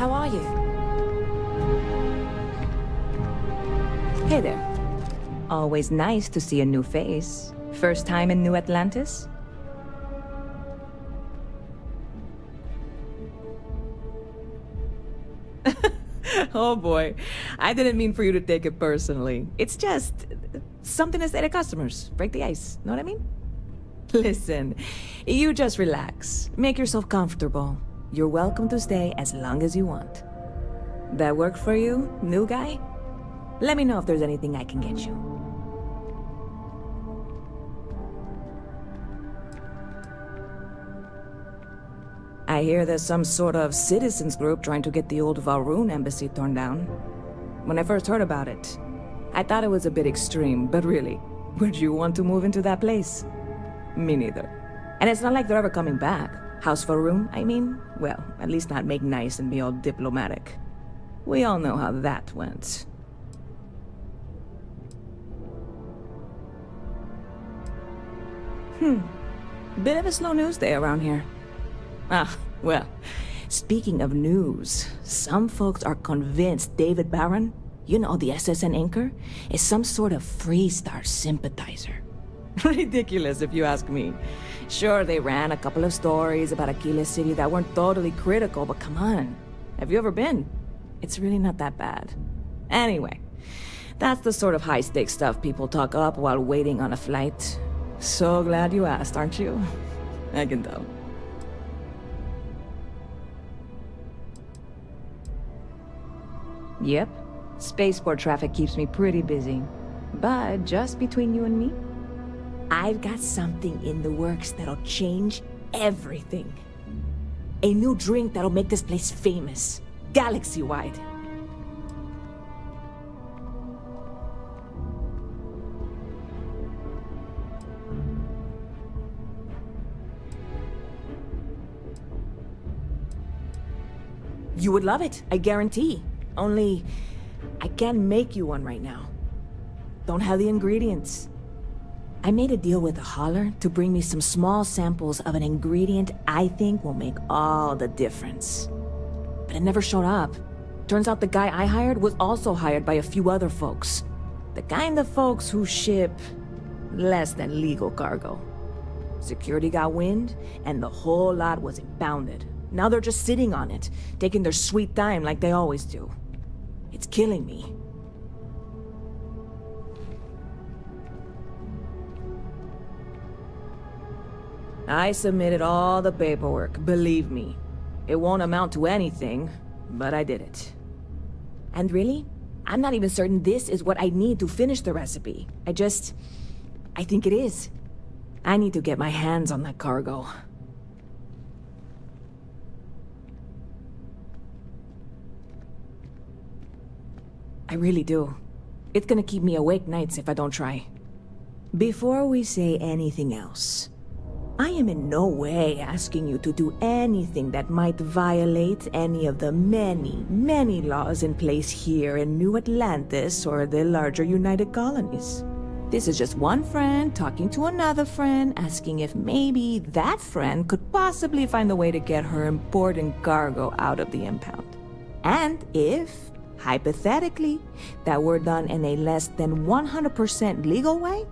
How are you? Hey there. Always nice to see a new face. First time in New Atlantis? Oh boy, I didn't mean for you to take it personally. It's just something to say to customers. Break the ice, know what I mean? Listen, you just relax. Make yourself comfortable. You're welcome to stay as long as you want. That work for you, new guy? Let me know if there's anything I can get you. I hear there's some sort of citizens group trying to get the old Valroon embassy torn down. When I first heard about it, I thought it was a bit extreme, but really, would you want to move into that place? Me neither. And it's not like they're ever coming back. House Valroon, I mean? Well, at least not make nice and be all diplomatic. We all know how that went. Bit of a slow news day around here. Ah, well, speaking of news, some folks are convinced David Barron, you know, the SSN anchor, is some sort of Freestar sympathizer. Ridiculous if you ask me. Sure, they ran a couple of stories about Aquila City that weren't totally critical, but come on. Have you ever been? It's really not that bad. Anyway, that's the sort of high-stakes stuff people talk up while waiting on a flight. So glad you asked, aren't you? I can tell. Yep. Spaceport traffic keeps me pretty busy. But just between you and me, I've got something in the works that'll change everything. A new drink that'll make this place famous, galaxy-wide. You would love it, I guarantee. Only, I can't make you one right now. Don't have the ingredients. I made a deal with a hauler to bring me some small samples of an ingredient I think will make all the difference. But it never showed up. Turns out the guy I hired was also hired by a few other folks. The kind of folks who ship less than legal cargo. Security got wind, and the whole lot was impounded. Now they're just sitting on it, taking their sweet time like they always do. It's killing me. I submitted all the paperwork, believe me. It won't amount to anything, but I did it. And really, I'm not even certain this is what I need to finish the recipe. I think it is. I need to get my hands on that cargo. I really do. It's gonna keep me awake nights if I don't try. Before we say anything else, I am in no way asking you to do anything that might violate any of the many, many laws in place here in New Atlantis or the larger United Colonies. This is just one friend talking to another friend, asking if maybe that friend could possibly find a way to get her important cargo out of the impound. And if, hypothetically, that were done in a less than 100% legal way,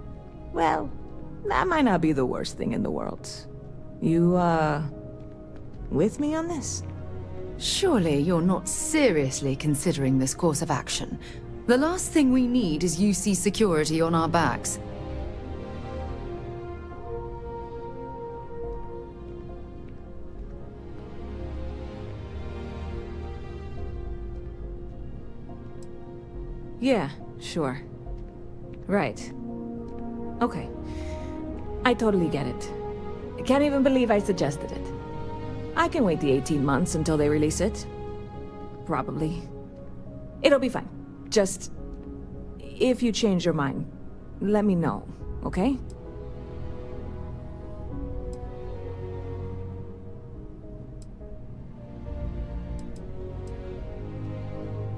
well, that might not be the worst thing in the world. You, with me on this? Surely you're not seriously considering this course of action. The last thing we need is UC security on our backs. Yeah, sure. Right. Okay. I totally get it. I can't even believe I suggested it. I can wait the 18 months until they release it. Probably. It'll be fine. Just, if you change your mind, let me know, okay?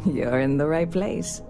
You're in the right place.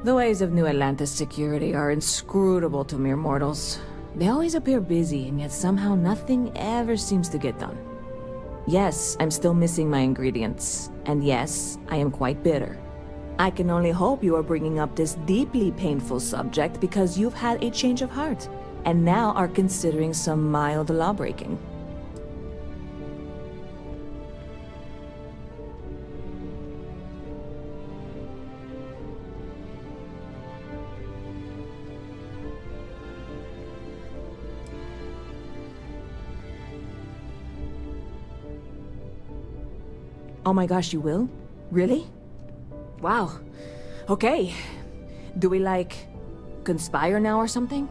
The ways of New Atlantis security are inscrutable to mere mortals. They always appear busy, and yet somehow nothing ever seems to get done. Yes, I'm still missing my ingredients. And yes, I am quite bitter. I can only hope you are bringing up this deeply painful subject because you've had a change of heart, and now are considering some mild lawbreaking. Oh my gosh, you will? Really? Wow. Okay. Do we, like, conspire now or something?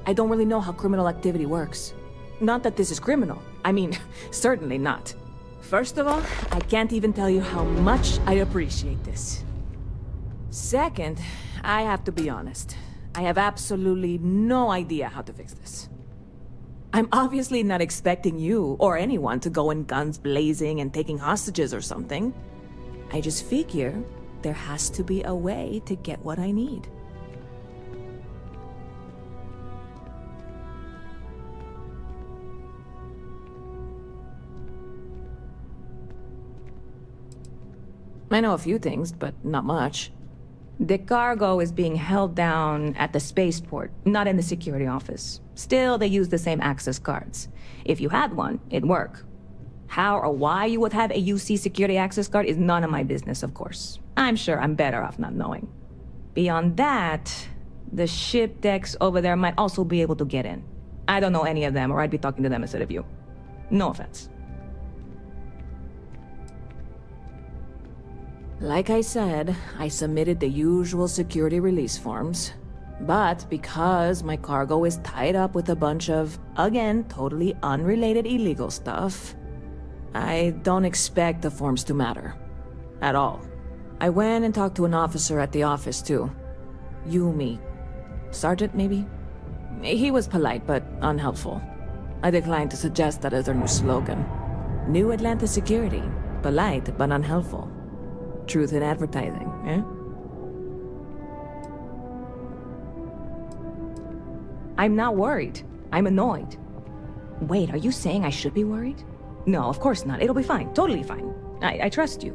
I don't really know how criminal activity works. Not that this is criminal. I mean, certainly not. First of all, I can't even tell you how much I appreciate this. Second, I have to be honest. I have absolutely no idea how to fix this. I'm obviously not expecting you or anyone to go in guns blazing and taking hostages or something. I just figure there has to be a way to get what I need. I know a few things, but not much. The cargo is being held down at the spaceport, not in the security office. Still, they use the same access cards. If you had one, it'd work. How or why you would have a UC security access card is none of my business, of course. I'm sure I'm better off not knowing. Beyond that, the ship decks over there might also be able to get in. I don't know any of them, or I'd be talking to them instead of you. No offense. Like I said, I submitted the usual security release forms. But because my cargo is tied up with a bunch of, again, totally unrelated illegal stuff, I don't expect the forms to matter. At all. I went and talked to an officer at the office, too. Yumi. Sergeant, maybe? He was polite, but unhelpful. I declined to suggest that as their new slogan. New Atlantis security. Polite, but unhelpful. Truth in advertising, eh? I'm not worried. I'm annoyed. Wait, are you saying I should be worried? No, of course not. It'll be fine. Totally fine. I trust you.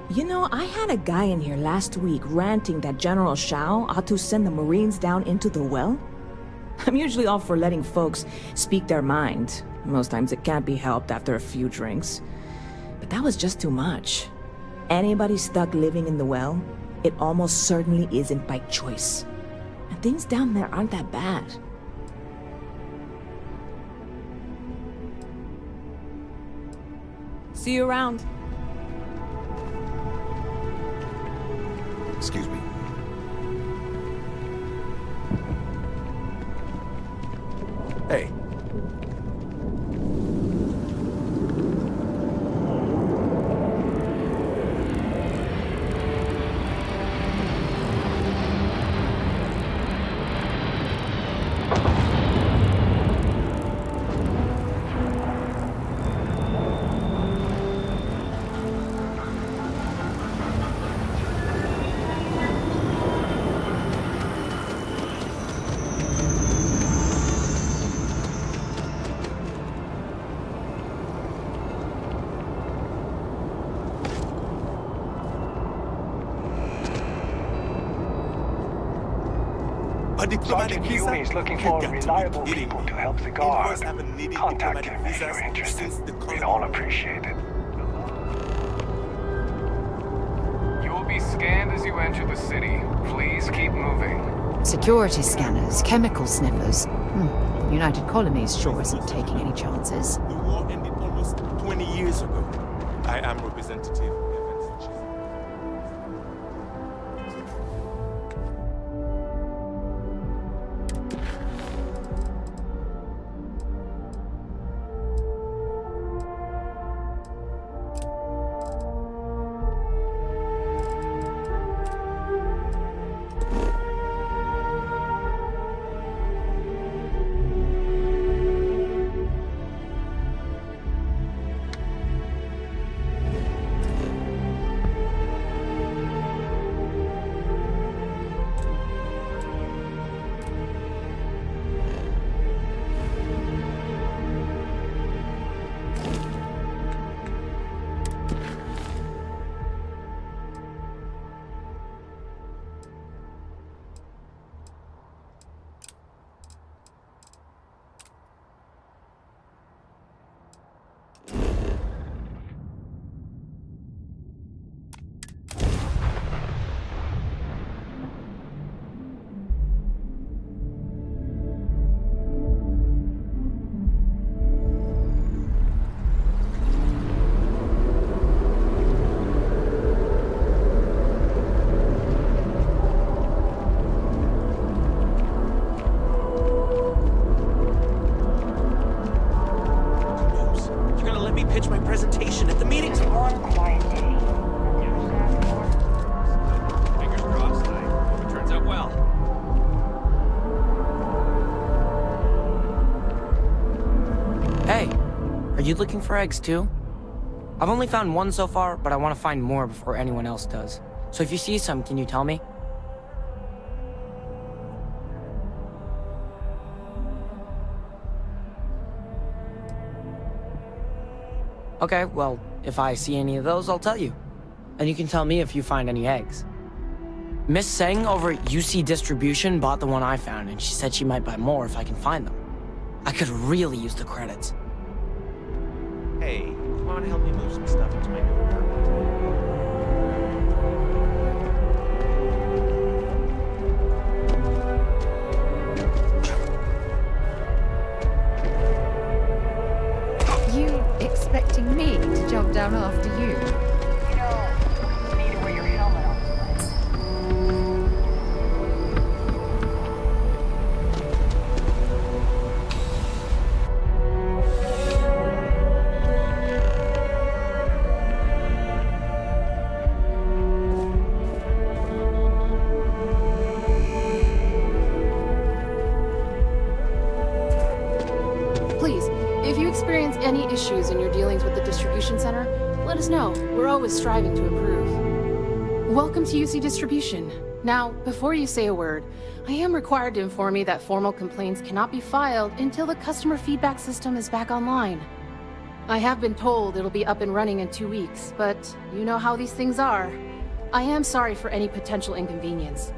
You know, I had a guy in here last week ranting that General Shao ought to send the Marines down into the well. I'm usually all for letting folks speak their mind. Most times it can't be helped after a few drinks. But that was just too much. Anybody stuck living in the well, it almost certainly isn't by choice. And things down there aren't that bad. See you around. Excuse me. Hey. Sergeant Yumi is looking for reliable people to help the guard. Contact him if you're interested. We'd all appreciate it. You will be scanned as you enter the city. Please keep moving. Security scanners, chemical sniffers. The United Colonies sure isn't taking any chances. The war ended almost 20 years ago. I am representative. you looking for eggs too? I've only found one so far, but I want to find more before anyone else does. So if you see some, can you tell me? Okay, well, if I see any of those, I'll tell you. And you can tell me if you find any eggs. Miss Seng over at UC Distribution bought the one I found, and she said she might buy more if I can find them. I could really use the credits. Hey, you want to help me move some stuff into my new apartment? You expecting me to jump down after you? You know, you need to wear your helmet on this place. Please, if you experience any issues in your dealings with the distribution center, let us know. We're always striving to improve. Welcome to UC Distribution. Now, before you say a word, I am required to inform you that formal complaints cannot be filed until the customer feedback system is back online. I have been told it'll be up and running in 2 weeks, but you know how these things are. I am sorry for any potential inconvenience.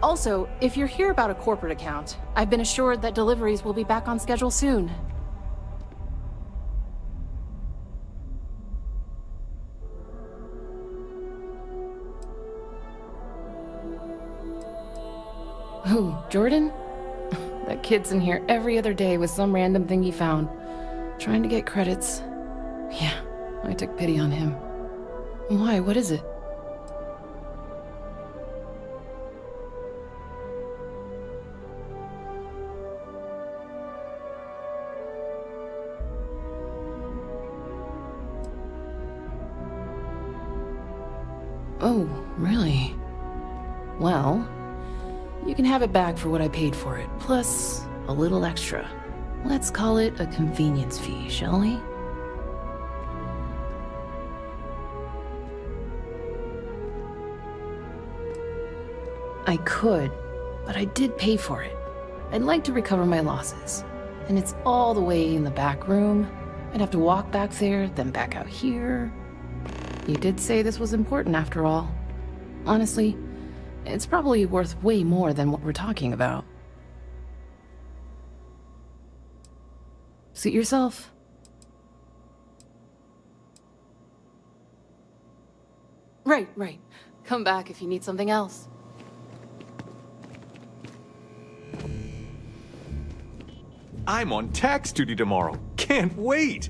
Also, if you're here about a corporate account, I've been assured that deliveries will be back on schedule soon. Who, Jordan? That kid's in here every other day with some random thing he found. Trying to get credits. Yeah, I took pity on him. Why, what is it? Oh, really? Well, you can have it back for what I paid for it, plus a little extra. Let's call it a convenience fee, shall we? I could, but I did pay for it. I'd like to recover my losses. And it's all the way in the back room. I'd have to walk back there, then back out here. You did say this was important after all. Honestly, it's probably worth way more than what we're talking about. Suit yourself. Right. Come back if you need something else. I'm on tax duty tomorrow. Can't wait!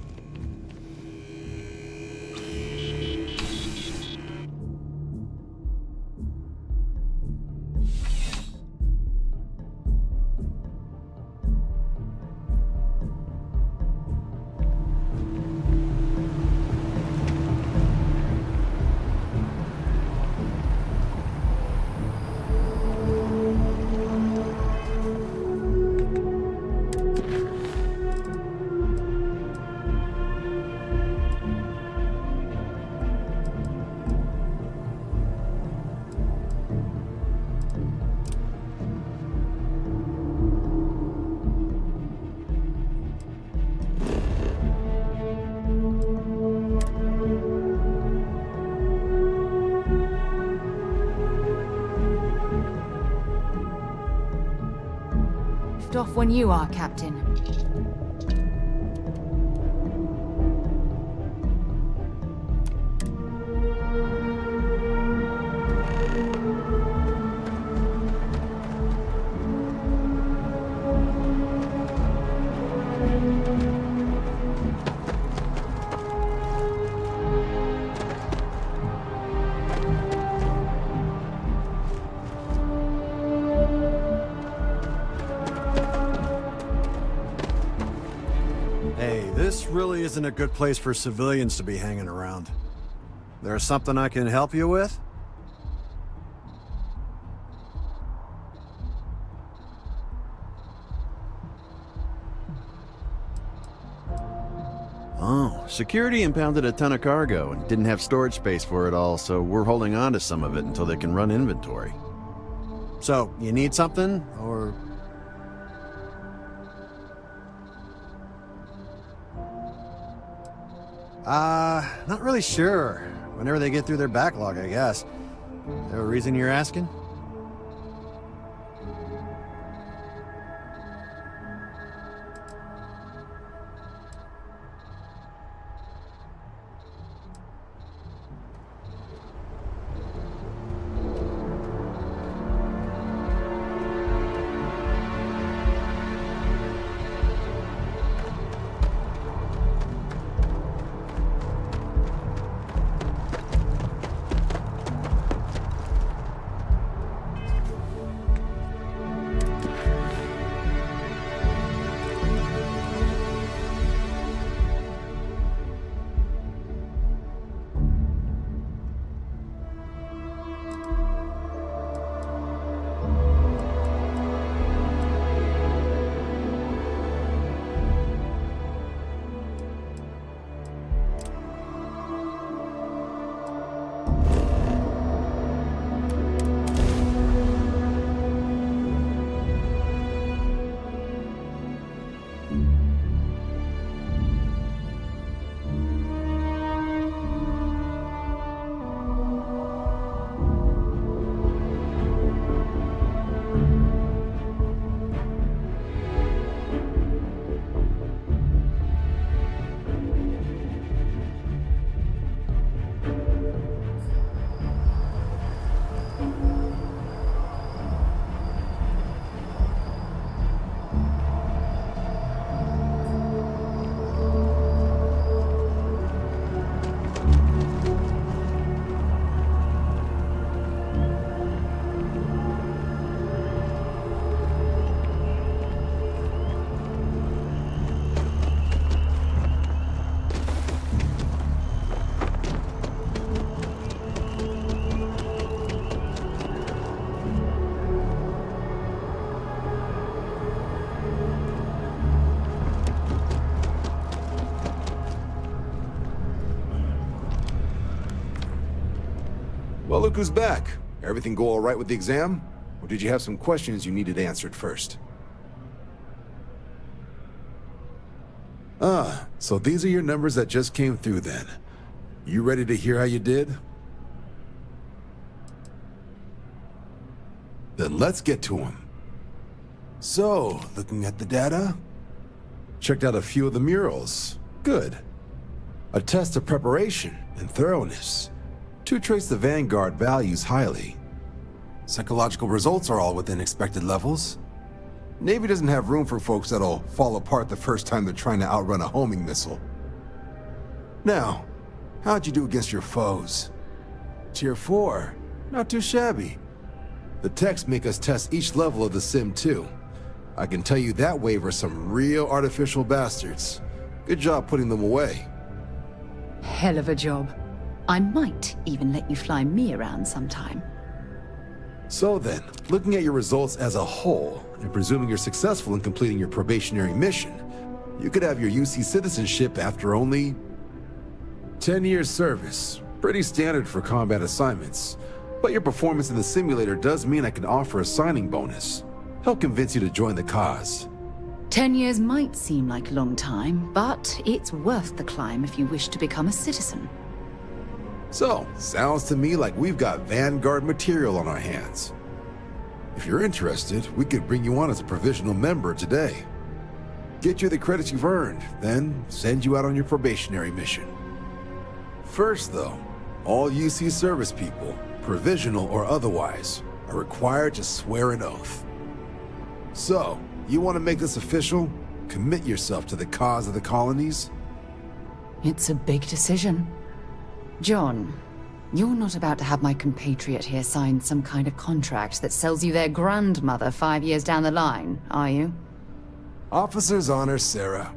Off when you are, Captain. This really isn't a good place for civilians to be hanging around. There's something I can help you with? Security impounded a ton of cargo and didn't have storage space for it all, so we're holding on to some of it until they can run inventory. So, you need something, or...? Not really sure. Whenever they get through their backlog, I guess. Is there a reason you're asking? Well, look who's back. Everything go all right with the exam? Or did you have some questions you needed answered first? Ah, so these are your numbers that just came through then. You ready to hear how you did? Then let's get to them. So, looking at the data? Checked out a few of the murals. Good. A test of preparation and thoroughness. 2 traits the Vanguard values highly. Psychological results are all within expected levels. Navy doesn't have room for folks that'll fall apart the first time they're trying to outrun a homing missile. Now, how'd you do against your foes? Tier 4, not too shabby. The techs make us test each level of the sim too. I can tell you that waiver's some real artificial bastards. Good job putting them away. Hell of a job. I might even let you fly me around sometime. So then, looking at your results as a whole, and presuming you're successful in completing your probationary mission, you could have your UC citizenship after only 10 years service. Pretty standard for combat assignments. But your performance in the simulator does mean I can offer a signing bonus. Help convince you to join the cause. 10 years might seem like a long time, but it's worth the climb if you wish to become a citizen. So, sounds to me like we've got Vanguard material on our hands. If you're interested, we could bring you on as a provisional member today. Get you the credits you've earned, then send you out on your probationary mission. First though, all UC service people, provisional or otherwise, are required to swear an oath. So, you want to make this official? Commit yourself to the cause of the colonies? It's a big decision. John, you're not about to have my compatriot here sign some kind of contract that sells you their grandmother 5 years down the line, are you? Officer's honor, Sarah.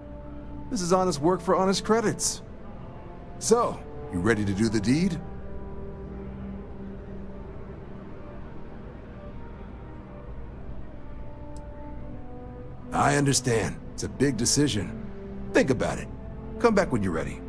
This is honest work for honest credits. So, you ready to do the deed? I understand. It's a big decision. Think about it. Come back when you're ready.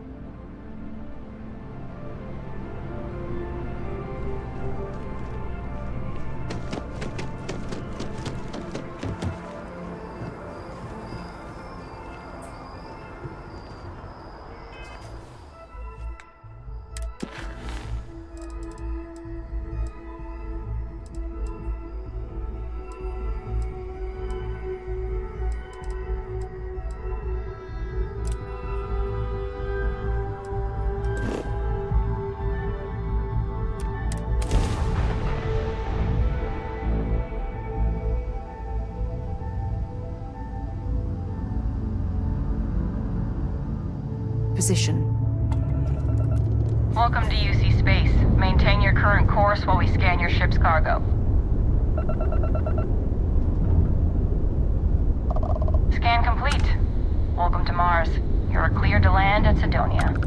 position. Welcome to UC Space. Maintain your current course while we scan your ship's cargo. Scan complete. Welcome to Mars. You're cleared to land at Sidonia.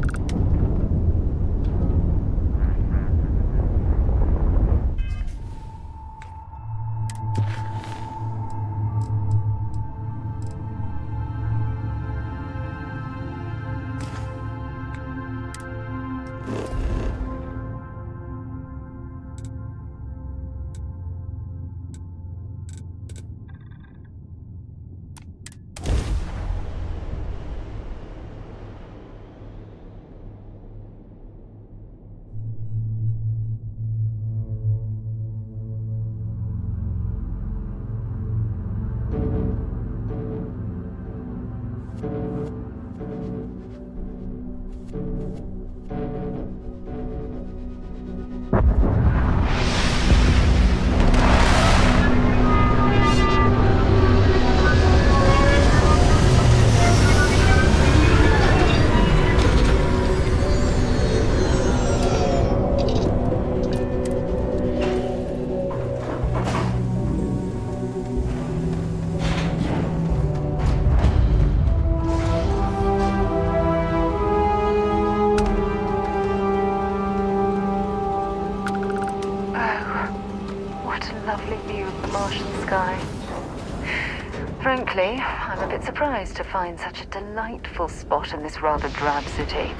Frankly, I'm a bit surprised to find such a delightful spot in this rather drab city.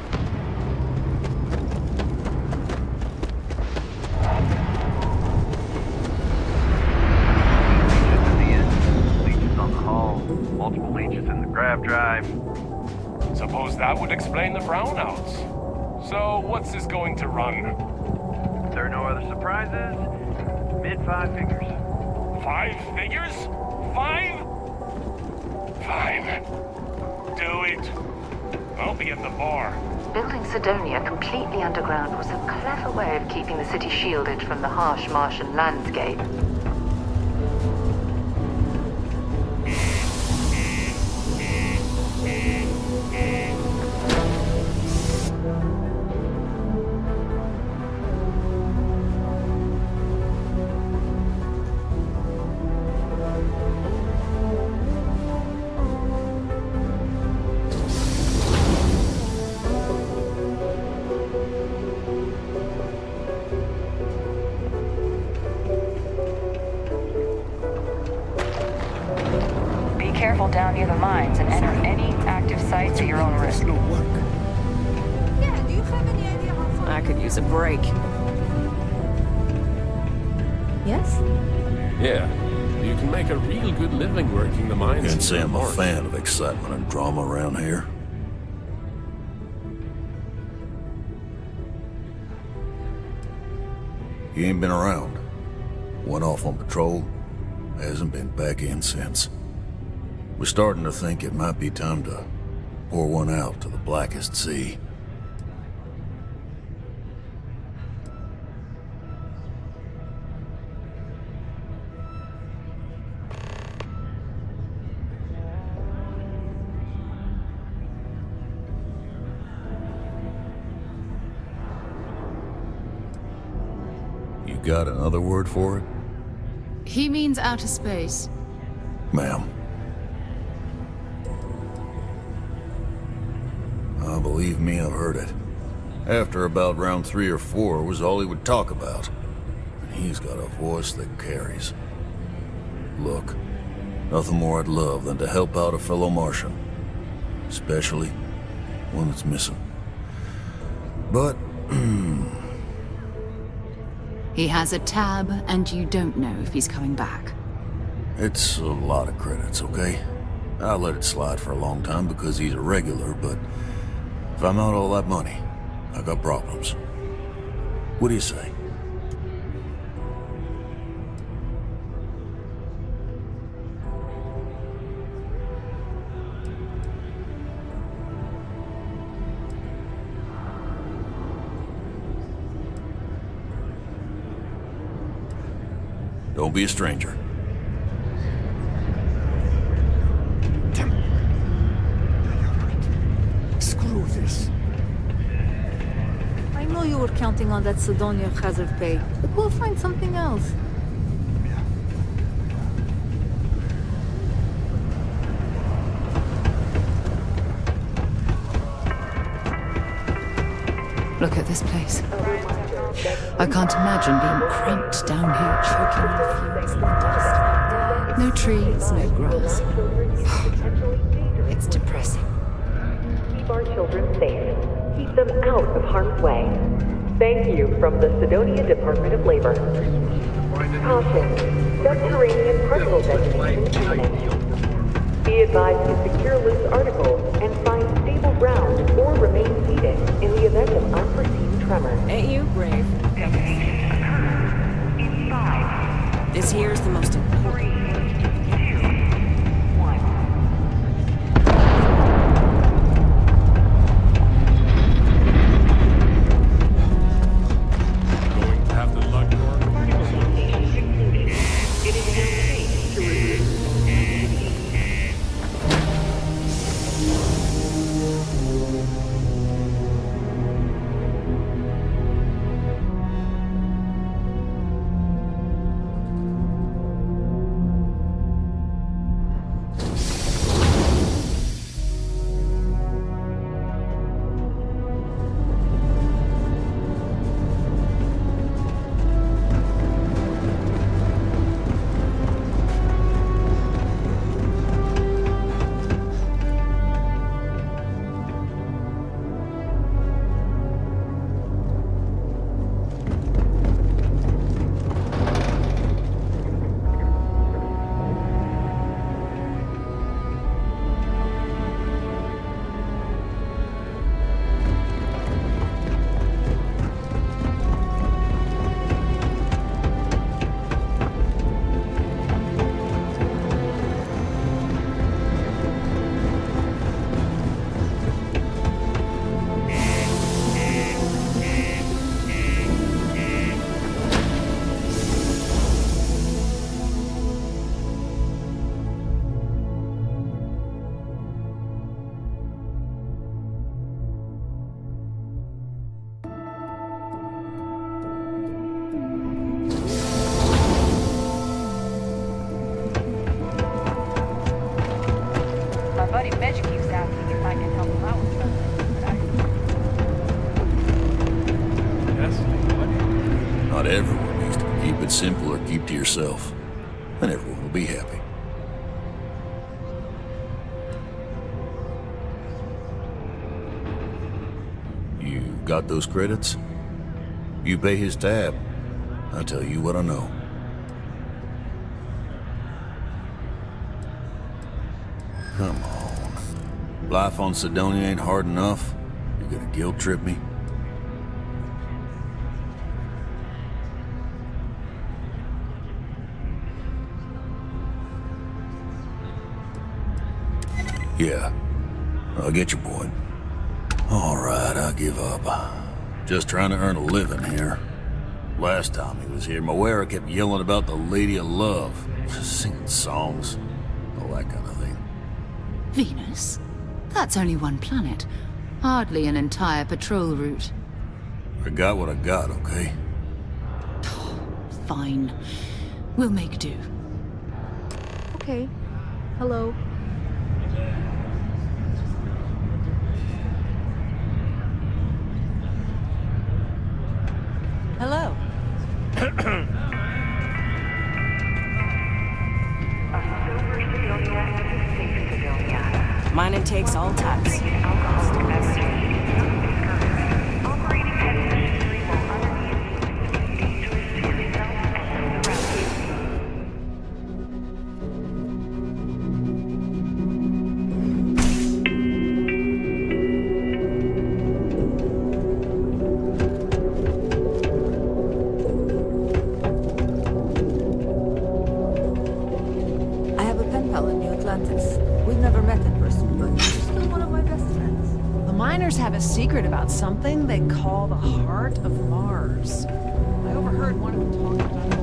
This is the end. Leeches on the hull, multiple leeches in the grav drive. Suppose that would explain the brownouts. So, what's this going to run? If there are no other surprises, mid-5 figures. 5 figures? 5? Fine. Do it. I'll be at the bar. Building Sidonia completely underground was a clever way of keeping the city shielded from the harsh Martian landscape. Careful down near the mines and enter any active sites at your own risk. I could use a break. Yes? Yeah, you can make a real good living working the mines. Can't say I'm a fan of excitement and drama around here. He ain't been around. Went off on patrol. Hasn't been back in since. We're starting to think it might be time to pour one out to the blackest sea. You got another word for it? He means outer space. Ma'am. Believe me, I've heard it. After about round 3 or 4 was all he would talk about. And he's got a voice that carries. Look, nothing more I'd love than to help out a fellow Martian. Especially one that's missing. But, He has a tab, and you don't know if he's coming back. it's a lot of credits, okay? I let it slide for a long time because he's a regular, but if I'm out all that money, I got problems. What do you say? Don't be a stranger. Screw do this. I know you were counting on that Sidonia hazard pay, but we'll find something else. Look at this place. I can't imagine being cramped down here, choking on fumes and dust. No trees, no grass. It's depressing. Keep our children safe. Keep them out of harm's way. Thank you from the Sidonia Department of Labor. Caution. Subterranean particle detonation imminent. Be advised to secure loose articles and find stable ground or remain seated in the event of unforeseen tremors. Ain't you brave? This here is the most important. Not everyone needs to keep it simple or keep to yourself, and everyone will be happy. You got those credits? You pay his tab. I'll tell you what I know. Come on. Life on Sidonia ain't hard enough. You're gonna guilt trip me? Yeah, I get your point. All right, I give up. Just trying to earn a living here. Last time he was here, Moira kept yelling about the Lady of Love, singing songs, all that kind of thing. Venus? That's only one planet. Hardly an entire patrol route. I got what I got, okay? Fine. We'll make do. Okay. Hello. Hello. Mine intakes all types. Atlantis. We've never met in person, but she's still one of my best friends. The miners have a secret about something they call the heart of Mars. I overheard one of them talking about it.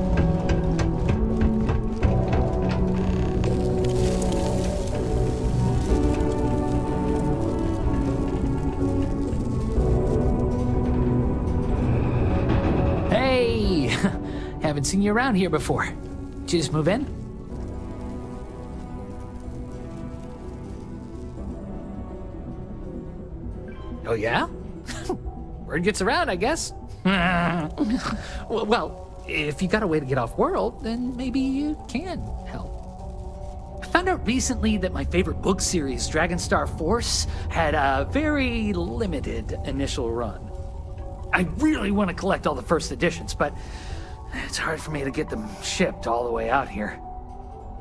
haven't seen you around here before. Did you just move in? Oh, yeah? Word gets around, I guess. Well, if you got a way to get off world, then maybe you can help. I found out recently that my favorite book series, Dragonstar Force, had a very limited initial run. I really want to collect all the first editions, but it's hard for me to get them shipped all the way out here.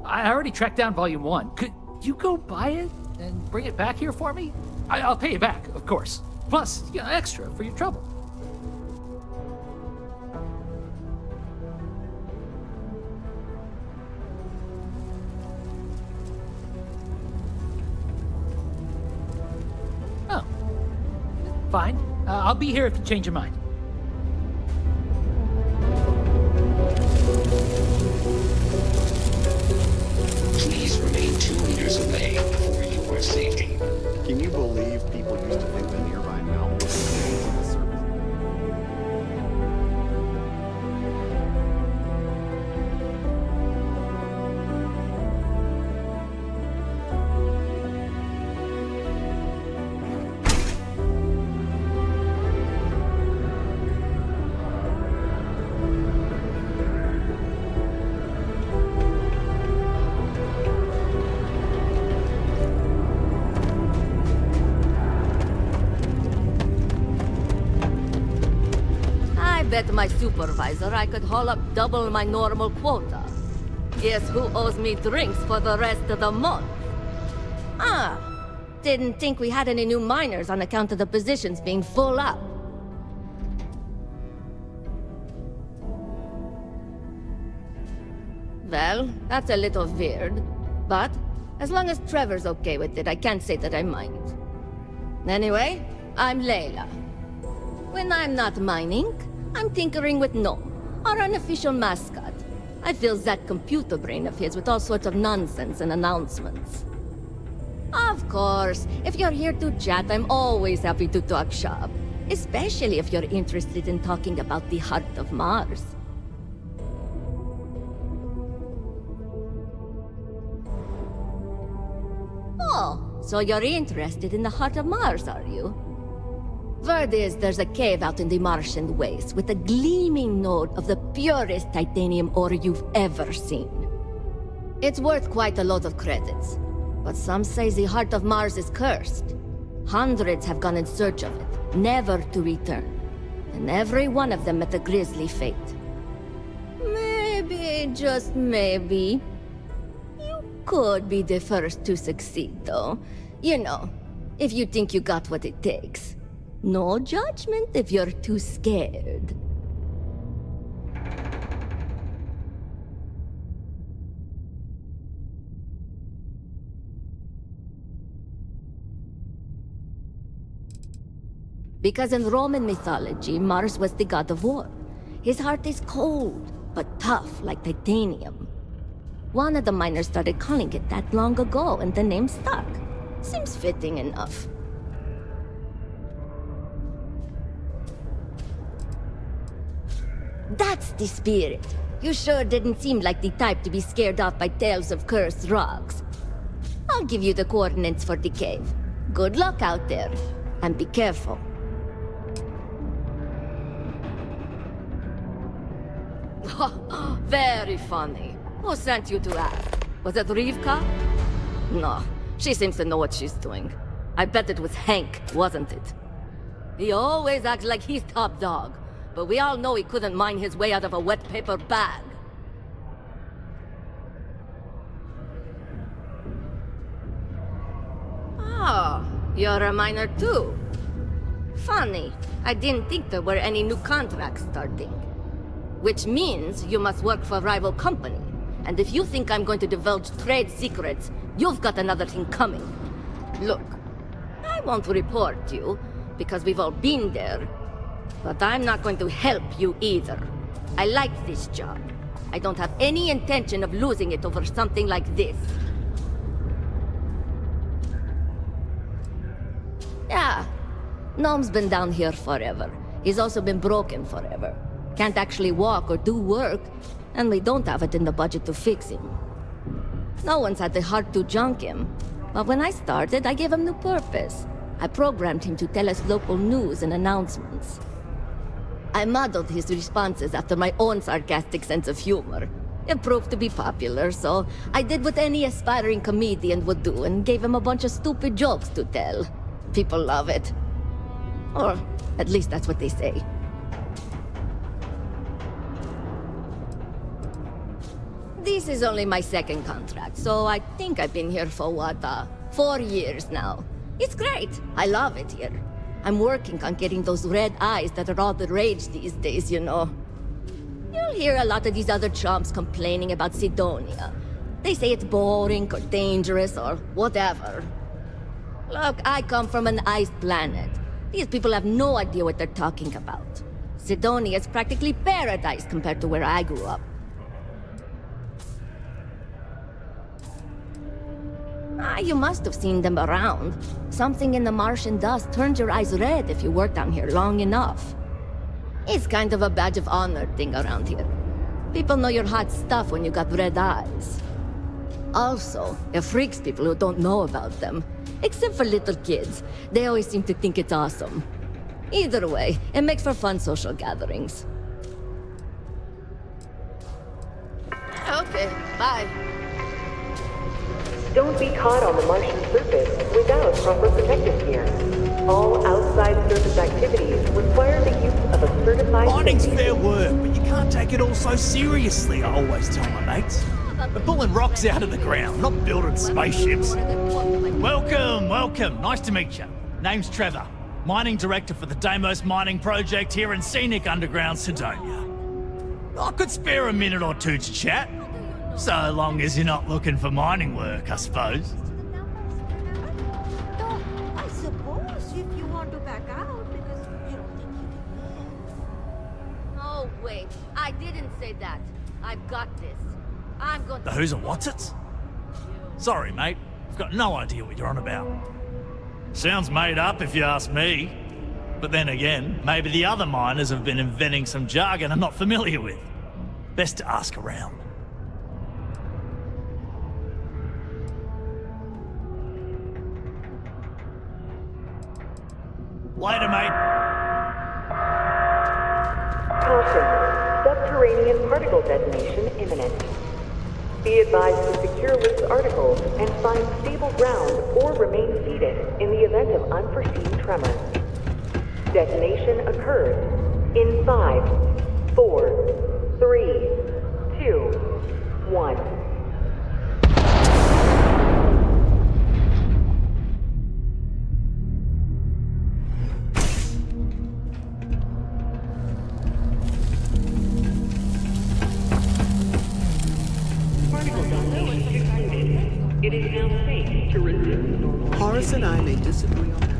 I already tracked down Volume 1. Could you go buy it and bring it back here for me? I'll pay you back, of course. Plus, extra for your trouble. Oh. Fine. I'll be here if you change your mind. Please remain 2 meters away for your safety. Can you believe people used to think the nearby mountain was on the surface? Bet my supervisor I could haul up double my normal quota. Guess who owes me drinks for the rest of the month? Ah, didn't think we had any new miners on account of the positions being full up. Well, that's a little weird, but as long as Trevor's okay with it, I can't say that I mind. Anyway, I'm Layla. When I'm not mining, I'm tinkering with Gnome, our unofficial mascot. I fill that computer brain of his with all sorts of nonsense and announcements. Of course, if you're here to chat, I'm always happy to talk shop. Especially if you're interested in talking about the heart of Mars. Oh, so you're interested in the heart of Mars, are you? Word is there's a cave out in the Martian waste with a gleaming node of the purest titanium ore you've ever seen. It's worth quite a lot of credits, but some say the heart of Mars is cursed. Hundreds have gone in search of it, never to return. And every one of them met a grisly fate. Maybe, just maybe, you could be the first to succeed, though. You know, if you think you got what it takes. No judgment if you're too scared. Because in Roman mythology, Mars was the god of war. His heart is cold, but tough like titanium. One of the miners started calling it that long ago, and the name stuck. Seems fitting enough. That's the spirit. You sure didn't seem like the type to be scared off by tales of cursed rocks. I'll give you the coordinates for the cave. Good luck out there, and be careful. Very funny. Who sent you to ask? Was it Rivka? No, she seems to know what she's doing. I bet it was Hank, wasn't it? He always acts like he's top dog. But we all know he couldn't mine his way out of a wet paper bag. Oh, you're a miner too. Funny, I didn't think there were any new contracts starting. Which means you must work for a rival company. And if you think I'm going to divulge trade secrets, you've got another thing coming. Look, I won't report you, because we've all been there. But I'm not going to help you either. I like this job. I don't have any intention of losing it over something like this. Yeah, Gnome's been down here forever. He's also been broken forever. can't actually walk or do work, and we don't have it in the budget to fix him. No one's had the heart to junk him, but when I started, I gave him new purpose. I programmed him to tell us local news and announcements. I modeled his responses after my own sarcastic sense of humor. It proved to be popular, so I did what any aspiring comedian would do and gave him a bunch of stupid jokes to tell. People love it. Or at least that's what they say. This is only my second contract, so I think I've been here for 4 years now. It's great. I love it here. I'm working on getting those red eyes that are all the rage these days, you know. You'll hear a lot of these other chumps complaining about Sidonia. They say it's boring or dangerous or whatever. Look, I come from an ice planet. These people have no idea what they're talking about. Sidonia is practically paradise compared to where I grew up. You must have seen them around. Something in the Martian dust turns your eyes red if you work down here long enough. It's kind of a badge of honor thing around here. People know you're hot stuff when you got red eyes. Also, it freaks people who don't know about them. Except for little kids. They always seem to think it's awesome. Either way, it makes for fun social gatherings. Okay, bye. Don't be caught on the Martian surface without proper protective gear. All outside surface activities require the use of a certified... Mining's fair work, but you can't take it all so seriously, I always tell my mates. We're pulling rocks out of the ground, not building spaceships. Welcome, welcome. Nice to meet you. Name's Trevor, mining director for the Deimos mining project here in scenic underground Sidonia. I could spare a minute or two to chat. So long as you're not looking for mining work, I suppose. I suppose if you want to back out because you don't think you can. Oh, wait. I didn't say that. I've got this. I'm going to... The who's and what's it? Sorry, mate. I've got no idea what you're on about. Sounds made up if you ask me. But then again, maybe the other miners have been inventing some jargon I'm not familiar with. Best to ask around. Later, mate. Caution. Subterranean particle detonation imminent. Be advised to secure loose articles and find stable ground or remain seated in the event of unforeseen tremors. Detonation occurs in 5, 4, 3, 2, 1. It is now safe to resume normal. Horace and I may disagree on that.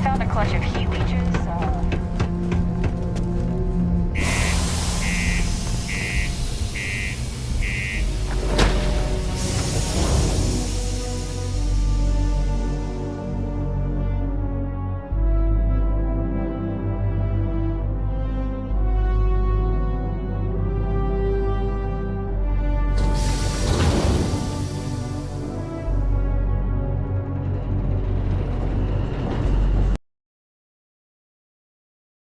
Found a clutch of heat leeches.